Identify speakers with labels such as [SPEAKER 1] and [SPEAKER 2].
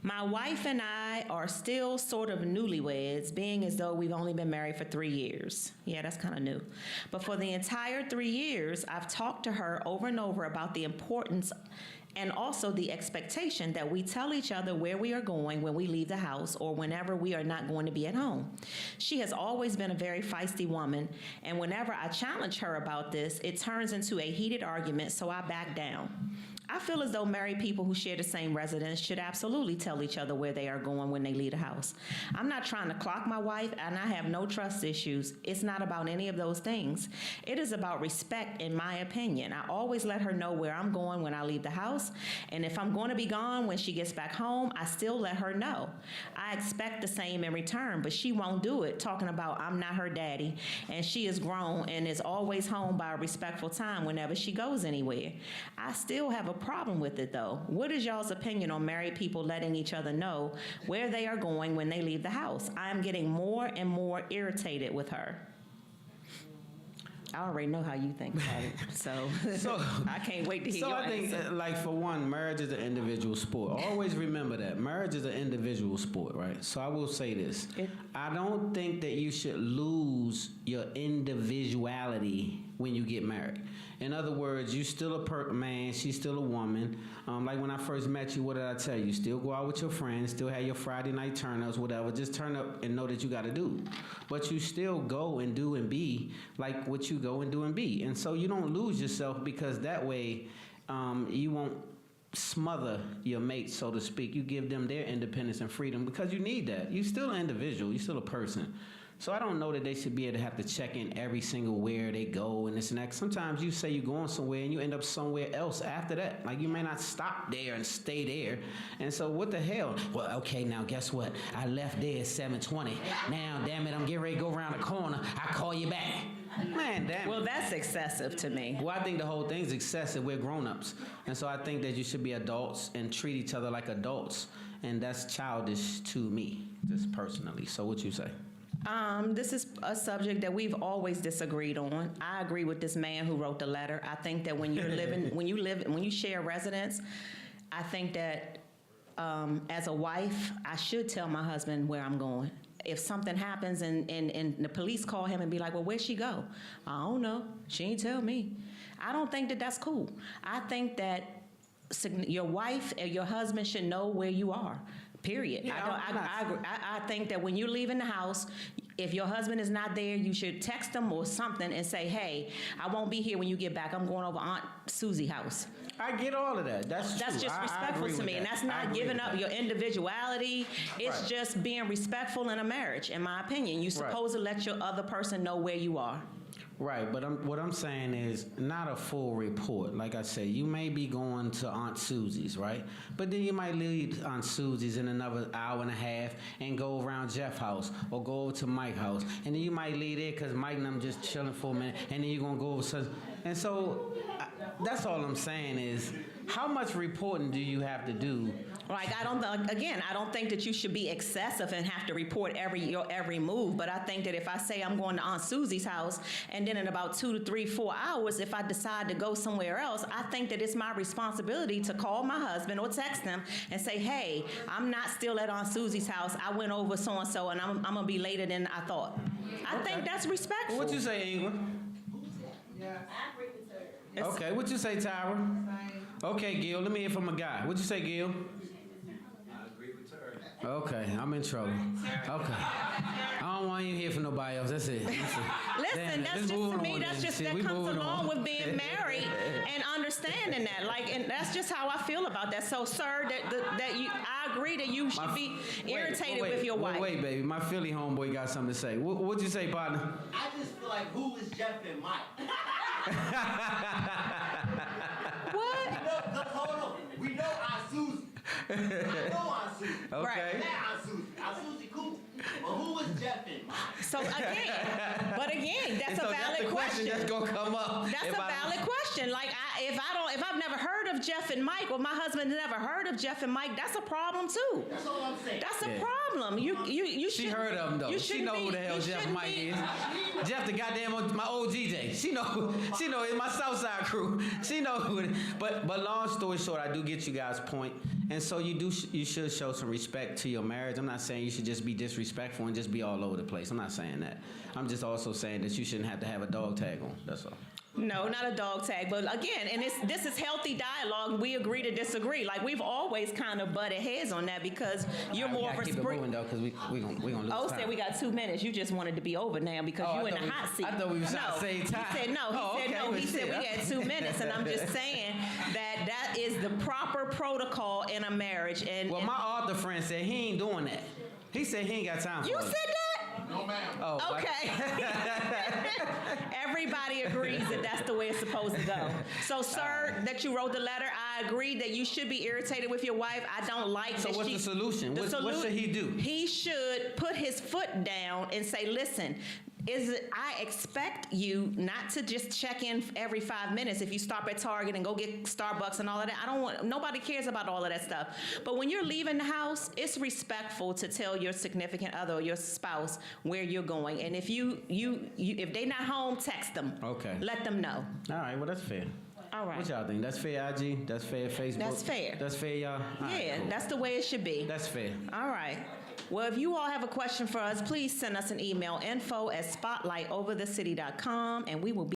[SPEAKER 1] My wife and I are still sort of newlyweds, being as though we've only been married for 3 years. Yeah, that's kind of new. But for the entire 3 years, I've talked to her over and over about the importance and also the expectation that we tell each other where we are going when we leave the house or whenever we are not going to be at home. She has always been a very feisty woman, and whenever I challenge her about this, it turns into a heated argument, so I back down. I feel as though married people who share the same residence should absolutely tell each other where they are going when they leave the house. I'm not trying to clock my wife, and I have no trust issues. It's not about any of those things. It is about respect, in my opinion. I always let her know where I'm going when I leave the house, and if I'm going to be gone when she gets back home, I still let her know. I expect the same in return, but she won't do it, talking about I'm not her daddy, and she is grown and is always home by a respectful time whenever she goes anywhere. I still have a problem with it, though. What is y'all's opinion on married people letting each other know where they are going when they leave the house? I am getting more and more irritated with her. I already know how you think about it, so I can't wait to hear your answer.
[SPEAKER 2] So I think, like, for one, marriage is an individual sport. Always remember that. Marriage is an individual sport, right? So I will say this. I don't think that you should lose your individuality when you get married. In other words, you still a man, she's still a woman. Like when I first met you, what did I tell you? Still go out with your friends, still have your Friday night turn-ups, whatever. Just turn up and know that you got to do. But you still go and do and be like what you go and do and be. And so you don't lose yourself, because that way you won't smother your mate, so to speak. You give them their independence and freedom, because you need that. You're still an individual. You're still a person. So I don't know that they should be able to have to check in every single where they go and this and that. Sometimes you say you're going somewhere and you end up somewhere else after that. Like, you may not stop there and stay there. And so what the hell? Well, okay, now guess what? I left there at 7:20. Now, damn it, I'm getting ready to go around the corner. I call you back. Man, damn it.
[SPEAKER 1] Well, that's excessive to me.
[SPEAKER 2] Well, I think the whole thing's excessive. We're grown-ups. And so I think that you should be adults and treat each other like adults. And that's childish to me, just personally. So what you say?
[SPEAKER 1] This is a subject that we've always disagreed on. I agree with this man who wrote the letter. I think that when you share residence, I think that as a wife, I should tell my husband where I'm going. If something happens and the police call him and be like, well, where'd she go? I don't know. She ain't tell me. I don't think that that's cool. I think that your wife or your husband should know where you are. Period.
[SPEAKER 2] Yeah,
[SPEAKER 1] I think that when you're leaving the house, if your husband is not there, you should text him or something and say, hey, I won't be here when you get back. I'm going over Aunt Susie's house.
[SPEAKER 2] I get all of that. That's
[SPEAKER 1] just respectful to me. And that's not giving up your individuality. It's just being respectful in a marriage, in my opinion. You're supposed to let your other person know where you are.
[SPEAKER 2] Right, but what I'm saying is not a full report. Like I said, you may be going to Aunt Susie's, right? But then you might leave Aunt Susie's in another hour and a half and go around Jeff's house or go over to Mike's house. And then you might leave there because Mike and them just chilling for a minute, and then you're going to go over. And so that's all I'm saying is, how much reporting do you have to do?
[SPEAKER 1] Like, I don't think that you should be excessive and have to report your every move. But I think that if I say I'm going to Aunt Susie's house, and then in about 2 to 3, 4 hours, if I decide to go somewhere else, I think that it's my responsibility to call my husband or text him and say, hey, I'm not still at Aunt Susie's house. I went over so-and-so, and I'm going to be later than I thought. I think that's respectful.
[SPEAKER 2] What you say, Ingrid?
[SPEAKER 3] Yeah, I agree with her.
[SPEAKER 2] Okay, what you say, Tyra? Okay, Gil, let me hear from a guy. What you say, Gil?
[SPEAKER 4] I agree with her.
[SPEAKER 2] Okay, I'm in trouble. Okay. I don't want you to hear from nobody else. That's it.
[SPEAKER 1] Listen, that's just to me, that's just, that comes along with being married and understanding that. Like, and that's just how I feel about that. So, sir, I agree that you should be irritated with your wife.
[SPEAKER 2] Wait, baby. My Philly homeboy got something to say. What'd you say, partner?
[SPEAKER 3] I just feel like, who is Jeff and Mike?
[SPEAKER 1] What?
[SPEAKER 3] Hold on. We know Aunt Susie. I know Aunt Susie.
[SPEAKER 2] Okay.
[SPEAKER 1] Right.
[SPEAKER 3] Not Aunt Susie. Aunt Susie cool. But who is Jeff and Mike?
[SPEAKER 1] So again, that's a valid
[SPEAKER 2] question. That's gonna come up.
[SPEAKER 1] That's a valid question. Like, if I've never heard heard of Jeff and Mike, or my husband never heard of Jeff and Mike, that's a problem too.
[SPEAKER 3] That's all I'm saying.
[SPEAKER 1] That's a
[SPEAKER 2] Yeah.
[SPEAKER 1] problem. You
[SPEAKER 2] She
[SPEAKER 1] should.
[SPEAKER 2] heard of him though.
[SPEAKER 1] You
[SPEAKER 2] She
[SPEAKER 1] shouldn't
[SPEAKER 2] know who
[SPEAKER 1] be-
[SPEAKER 2] the hell
[SPEAKER 1] you
[SPEAKER 2] Jeff
[SPEAKER 1] shouldn't
[SPEAKER 2] Mike
[SPEAKER 1] be-
[SPEAKER 2] is. Jeff the goddamn my old GJ. She know it's my Southside crew. She know who it is. But long story short, I do get you guys' point. And so you should show some respect to your marriage. I'm not saying you should just be disrespectful and just be all over the place. I'm not saying that. I'm just also saying that you shouldn't have to have a dog tag on. That's all.
[SPEAKER 1] No, not a dog tag, but again, and this is healthy dialogue. We agree to disagree. Like we've always kind of butted heads on that because you're
[SPEAKER 2] We
[SPEAKER 1] more
[SPEAKER 2] gotta
[SPEAKER 1] of a
[SPEAKER 2] keep it moving though, because we gonna lose
[SPEAKER 1] Oh,
[SPEAKER 2] time.
[SPEAKER 1] said we got 2 minutes. You just wanted to be over now because
[SPEAKER 2] Oh,
[SPEAKER 1] you
[SPEAKER 2] I
[SPEAKER 1] in the
[SPEAKER 2] thought we-
[SPEAKER 1] hot seat.
[SPEAKER 2] I thought we was trying
[SPEAKER 1] no,
[SPEAKER 2] to save time.
[SPEAKER 1] He said no. He
[SPEAKER 2] Oh,
[SPEAKER 1] said
[SPEAKER 2] okay.
[SPEAKER 1] no.
[SPEAKER 2] Well,
[SPEAKER 1] He said
[SPEAKER 2] shit.
[SPEAKER 1] we had 2 minutes, and I'm just saying that is the proper protocol in a marriage. And
[SPEAKER 2] Well, my author friend said he ain't doing that. He said he ain't got time
[SPEAKER 1] you
[SPEAKER 2] for
[SPEAKER 1] said
[SPEAKER 2] it.
[SPEAKER 1] that.
[SPEAKER 3] No, ma'am.
[SPEAKER 2] Oh, like-
[SPEAKER 1] Okay. Everybody agrees that that's the way it's supposed to go. So, sir, that you wrote the letter, I agree that you should be irritated with your wife. I don't like
[SPEAKER 2] So
[SPEAKER 1] that
[SPEAKER 2] what's
[SPEAKER 1] she-
[SPEAKER 2] the solution? What should he do?
[SPEAKER 1] He should put his foot down and say, listen, I expect you not to just check in every 5 minutes if you stop at Target and go get Starbucks and all of that. Nobody cares about all of that stuff. But when you're leaving the house, it's respectful to tell your significant other or your spouse where you're going. And if if they're not home, text them.
[SPEAKER 2] Okay.
[SPEAKER 1] Let them know.
[SPEAKER 2] All right, well, that's fair.
[SPEAKER 1] All right.
[SPEAKER 2] What y'all think? That's fair, IG? That's fair, Facebook?
[SPEAKER 1] That's fair.
[SPEAKER 2] That's fair, y'all? All right,
[SPEAKER 1] Yeah,
[SPEAKER 2] cool.
[SPEAKER 1] that's the way it should be.
[SPEAKER 2] That's fair.
[SPEAKER 1] All right. Well, if you all have a question for us, please send us an email, info@spotlightoverthecity.com, and we will be